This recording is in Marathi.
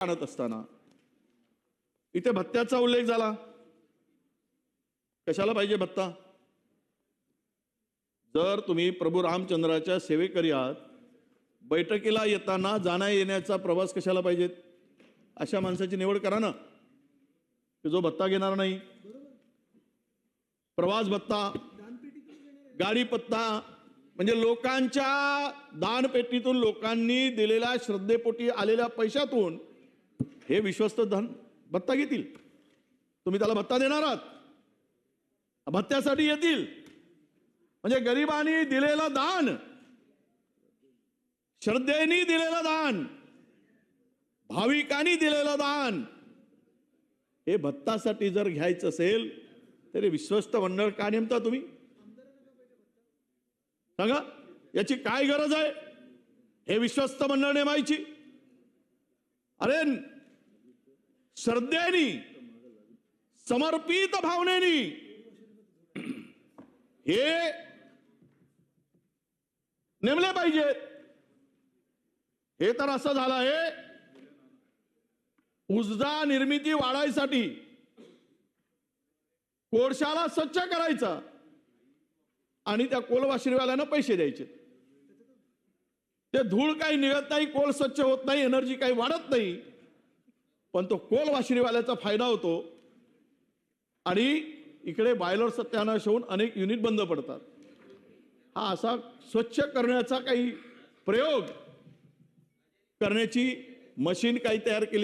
आणत असताना इथे भत्त्याचा उल्लेख झाला। कशाला पाहिजे भत्ता? जर तुम्ही प्रभू रामचंद्राच्या सेवेकरी आहात, बैठकीला येताना जाण्या येण्याचा प्रवास कशाला पाहिजेत? अशा माणसाची निवड करा ना, की जो भत्ता घेणार नाही। प्रवास भत्ता, गाडी पत्ता, म्हणजे लोकांच्या दानपेटीतून लोकांनी दिलेल्या श्रद्धेपोटी आलेल्या पैशातून हे विश्वस्त धन भत्ता घेतील। तुम्ही त्याला भत्ता देणार आहात, भत्त्यासाठी येतील। म्हणजे गरिबांनी दिलेलं दान, श्रद्धेने दिलेलं दान, भाविकांनी दिलेलं दान हे भत्तासाठी जर घ्यायचं असेल तरी विश्वस्त मंडळ का नेमता तुम्ही? सांगा, याची काय गरज आहे हे विश्वस्त मंडळ नेमायची? अरे श्रद्धेने, समर्पित भावनेने हे नेमले पाहिजेत। हे तर असं झालं आहे, ऊर्जा निर्मिती वाढायसाठी कोळशाला स्वच्छ करायचा आणि त्या कोलवाशिरीवाल्यांना पैसे द्यायचे। ते धूळ काही निघत नाही, कोल स्वच्छ होत नाही, एनर्जी काही वाढत नाही, पण तो कोलवाशिरीवाल्याचा फायदा होतो आणि इकडे बॉयलर सत्यानाश होऊन अनेक युनिट बंद पडतात। हा असा स्वच्छ करण्याचा काही प्रयोग करण्याची मशीन काही तयार केली